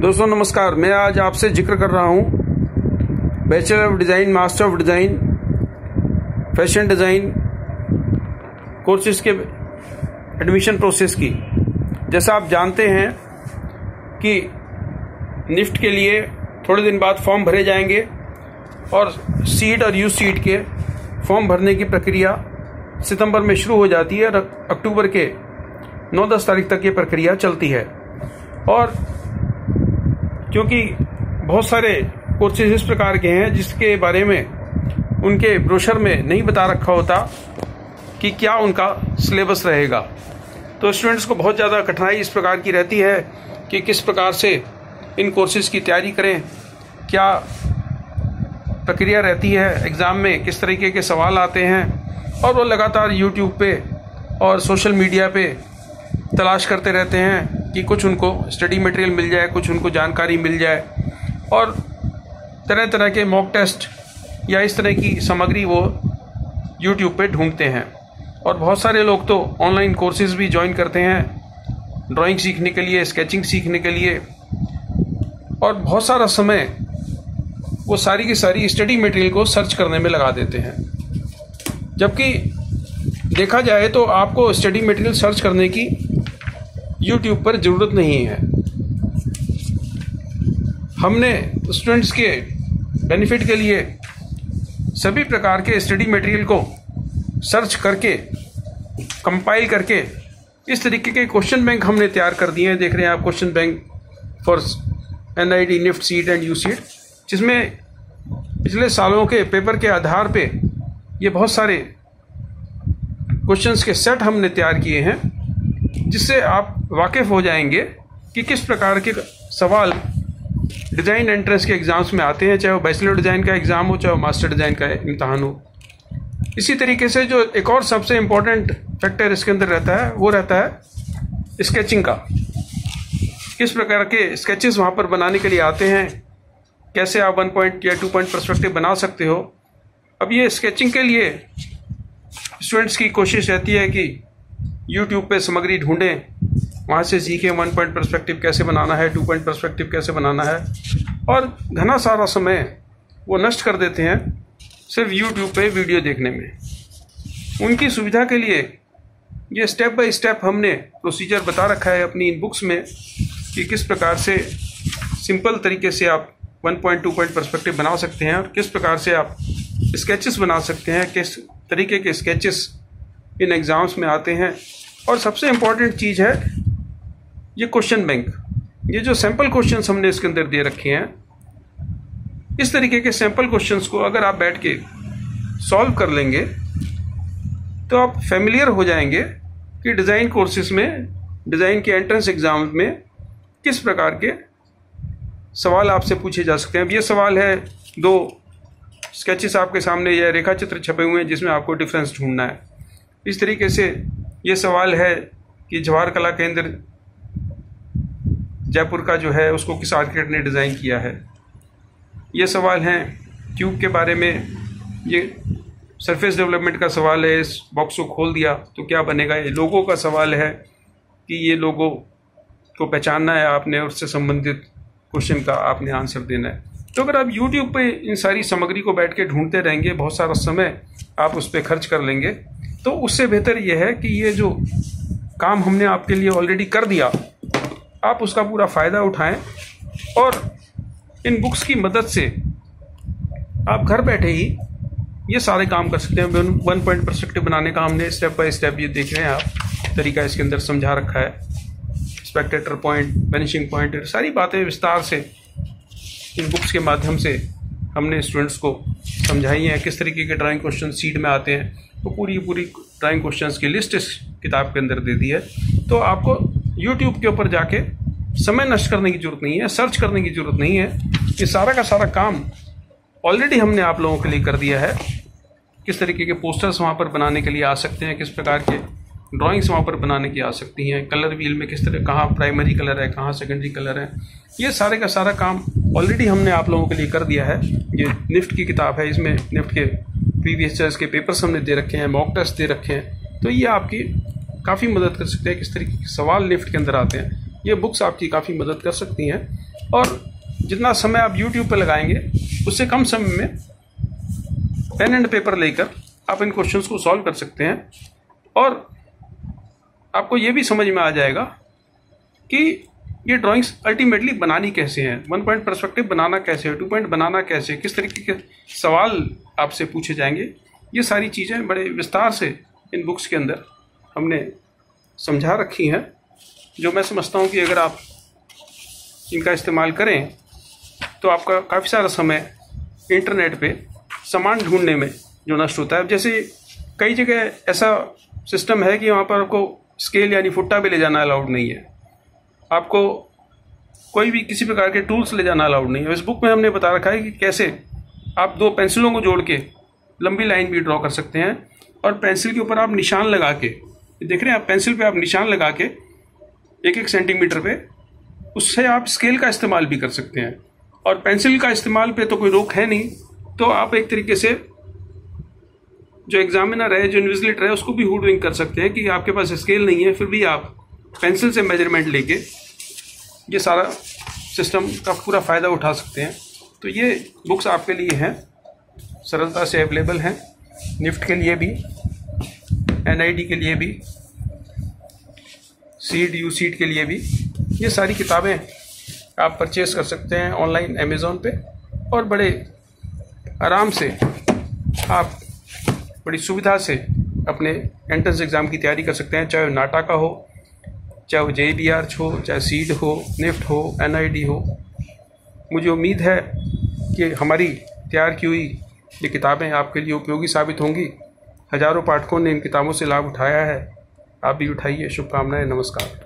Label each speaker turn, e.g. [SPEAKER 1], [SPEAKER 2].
[SPEAKER 1] दोस्तों नमस्कार। मैं आज आपसे जिक्र कर रहा हूँ bachelor of design, master of design, fashion design courses के एडमिशन प्रोसेस की। जैसा आप जानते हैं कि निफ्ट के लिए थोड़े दिन बाद फॉर्म भरे जाएंगे और सीट और यू सीट के फॉर्म भरने की प्रक्रिया सितंबर में शुरू हो जाती है और अक्टूबर के 9-10 तारीख तक ये प्रक्रिया चलती है। और क्योंकि बहुत सारे कोर्सेज इस प्रकार के हैं जिसके बारे में उनके ब्रोशर में नहीं बता रखा होता कि क्या उनका सिलेबस रहेगा, तो स्टूडेंट्स को बहुत ज़्यादा कठिनाई इस प्रकार की रहती है कि किस प्रकार से इन कोर्सेज की तैयारी करें, क्या प्रक्रिया रहती है एग्ज़ाम में, किस तरीके के सवाल आते हैं। और वो लगातार यूट्यूब पे और सोशल मीडिया पे तलाश करते रहते हैं कि कुछ उनको स्टडी मटेरियल मिल जाए, कुछ उनको जानकारी मिल जाए, और तरह तरह के मॉक टेस्ट या इस तरह की सामग्री वो यूट्यूब पे ढूंढते हैं। और बहुत सारे लोग तो ऑनलाइन कोर्सेज भी ज्वाइन करते हैं ड्राइंग सीखने के लिए, स्केचिंग सीखने के लिए, और बहुत सारा समय वो सारी की सारी स्टडी मटेरियल को सर्च करने में लगा देते हैं। जबकि देखा जाए तो आपको स्टडी मटेरियल सर्च करने की यूट्यूब पर ज़रूरत नहीं है। हमने स्टूडेंट्स के बेनिफिट के लिए सभी प्रकार के स्टडी मटेरियल को सर्च करके कंपाइल करके इस तरीके के क्वेश्चन बैंक हमने तैयार कर दिए हैं। देख रहे हैं आप question bank for NIT, NIFT, CEET and U CEET, जिसमें पिछले सालों के पेपर के आधार पे ये बहुत सारे क्वेश्चंस के सेट हमने तैयार किए हैं, जिससे आप वाकिफ हो जाएंगे कि किस प्रकार के सवाल डिज़ाइन एंट्रेंस के एग्ज़ाम्स में आते हैं, चाहे वो बैचलर डिज़ाइन का एग्ज़ाम हो, चाहे वो मास्टर डिज़ाइन का इम्तहान हो। इसी तरीके से जो एक और सबसे इम्पोर्टेंट फैक्टर इसके अंदर रहता है वो रहता है स्केचिंग का। किस प्रकार के स्केचेस वहाँ पर बनाने के लिए आते हैं, कैसे आप 1 पॉइंट या 2 पॉइंट पर्सपेक्टिव बना सकते हो। अब ये स्केचिंग के लिए स्टूडेंट्स की कोशिश रहती है कि यूट्यूब पे सामग्री ढूंढें, वहाँ से सीखें 1 पॉइंट पर्सपेक्टिव कैसे बनाना है, 2 पॉइंट पर्सपेक्टिव कैसे बनाना है, और घना सारा समय वो नष्ट कर देते हैं सिर्फ यूट्यूब पे वीडियो देखने में। उनकी सुविधा के लिए ये स्टेप बाय स्टेप हमने प्रोसीजर बता रखा है अपनी इन बुक्स में कि किस प्रकार से सिंपल तरीके से आप 1 पॉइंट 2 पॉइंट पर्सपेक्टिव बना सकते हैं और किस प्रकार से आप स्केचेस बना सकते हैं, किस तरीके के स्केचेस इन एग्ज़ाम्स में आते हैं। और सबसे इम्पॉर्टेंट चीज़ है ये क्वेश्चन बैंक। ये जो सैम्पल क्वेश्चंस हमने इसके अंदर दे रखे हैं, इस तरीके के सैम्पल क्वेश्चंस को अगर आप बैठ के सॉल्व कर लेंगे तो आप फेमिलियर हो जाएंगे कि डिज़ाइन कोर्सेज में, डिज़ाइन के एंट्रेंस एग्ज़ाम में किस प्रकार के सवाल आपसे पूछे जा सकते हैं। अब ये सवाल है, 2 स्केचेस आपके सामने या रेखा चित्र छपे हुए हैं जिसमें आपको डिफरेंस ढूंढना है। इस तरीके से ये सवाल है कि जवाहर कला केंद्र जयपुर का जो है उसको किस आर्किटेक्ट ने डिज़ाइन किया है। ये सवाल हैं ट्यूब के बारे में, ये सरफेस डेवलपमेंट का सवाल है, इस बॉक्स को खोल दिया तो क्या बनेगा। ये लोगो का सवाल है कि ये लोगो को पहचानना है आपने और उससे संबंधित क्वेश्चन का आपने आंसर देना है। तो अगर आप YouTube पे इन सारी सामग्री को बैठ के ढूंढते रहेंगे, बहुत सारा समय आप उस पर खर्च कर लेंगे, तो उससे बेहतर यह है कि ये जो काम हमने आपके लिए ऑलरेडी कर दिया, आप उसका पूरा फ़ायदा उठाएं और इन बुक्स की मदद से आप घर बैठे ही ये सारे काम कर सकते हैं। 1 पॉइंट पर्सपेक्टिव बनाने का हमने स्टेप बाय स्टेप, ये देख रहे हैं आप, तरीका इसके अंदर समझा रखा है। स्पेक्टेटर पॉइंट, वैनिशिंग पॉइंट, सारी बातें विस्तार से इन बुक्स के माध्यम से हमने स्टूडेंट्स को समझाई हैं। किस तरीके के ड्राइंग क्वेश्चन सीट में आते हैं, तो पूरी ड्राइंग क्वेश्चंस की लिस्ट इस किताब के अंदर दे दी है। तो आपको यूट्यूब के ऊपर जाके समय नष्ट करने की ज़रूरत नहीं है, सर्च करने की ज़रूरत नहीं है। ये सारा का सारा काम ऑलरेडी हमने आप लोगों के लिए कर दिया है। किस तरीके के पोस्टर्स वहाँ पर बनाने के लिए आ सकते हैं, किस प्रकार के ड्राइंग्स वहाँ पर बनाने की आ सकती हैं, कलर व्हील में किस तरह, कहाँ प्राइमरी कलर है, कहाँ सेकेंडरी कलर है, ये सारे का सारा काम ऑलरेडी हमने आप लोगों के लिए कर दिया है। ये निफ्ट की किताब है, इसमें निफ्ट के प्रीवियस ईयर्स के पेपर्स हमने दे रखे हैं, मॉक टेस्ट दे रखे हैं, तो ये आपकी काफ़ी मदद कर सकते हैं। किस तरीके के सवाल निफ्ट के अंदर आते हैं, ये बुक्स आपकी काफ़ी मदद कर सकती हैं। और जितना समय आप YouTube पर लगाएंगे उससे कम समय में पेन एंड पेपर लेकर आप इन क्वेश्चंस को सॉल्व कर सकते हैं। और आपको ये भी समझ में आ जाएगा कि ये ड्राइंग्स अल्टीमेटली बनानी कैसे हैं, 1 पॉइंट पर्सपेक्टिव बनाना कैसे है, 2 पॉइंट बनाना कैसे, किस तरीके के सवाल आपसे पूछे जाएंगे। ये सारी चीज़ें बड़े विस्तार से इन बुक्स के अंदर हमने समझा रखी हैं, जो मैं समझता हूँ कि अगर आप इनका इस्तेमाल करें तो आपका काफ़ी सारा समय इंटरनेट पे सामान ढूंढने में जो नष्ट होता है। जैसे कई जगह ऐसा सिस्टम है कि वहाँ पर आपको स्केल यानी फुट्टा भी ले जाना अलाउड नहीं है, आपको कोई भी किसी प्रकार के टूल्स ले जाना अलाउड नहीं है। इस बुक में हमने बता रखा है कि कैसे आप 2 पेंसिलों को जोड़ के लंबी लाइन भी ड्रॉ कर सकते हैं, और पेंसिल के ऊपर आप निशान लगा के, देख रहे हैं आप, पेंसिल पे आप निशान लगा के 1-1 सेंटीमीटर पे, उससे आप स्केल का इस्तेमाल भी कर सकते हैं। और पेंसिल का इस्तेमाल पे तो कोई रोक है नहीं, तो आप एक तरीके से जो एग्जामिनर है, जो इन्विजिलेटर है, उसको भी हुडविंग कर सकते हैं कि आपके पास स्केल नहीं है, फिर भी आप पेंसिल से मेजरमेंट लेके ये सारा सिस्टम का पूरा फ़ायदा उठा सकते हैं। तो ये बुक्स आपके लिए हैं, सरलता से अवेलेबल हैं, निफ्ट के लिए भी, NID के लिए भी, सीड यूसीड के लिए भी। ये सारी किताबें आप परचेज़ कर सकते हैं ऑनलाइन अमेज़ॉन पे, और बड़े आराम से आप बड़ी सुविधा से अपने एंट्रेंस एग्ज़ाम की तैयारी कर सकते हैं, चाहे वो नाटा का हो, चाहे वो JBR हो, चाहे सीड हो, निफ्ट हो, NID हो। मुझे उम्मीद है कि हमारी तैयार की हुई ये किताबें आपके लिए उपयोगी साबित होंगी। हज़ारों पाठकों ने इन किताबों से लाभ उठाया है, आप भी उठाइए। शुभकामनाएं, नमस्कार।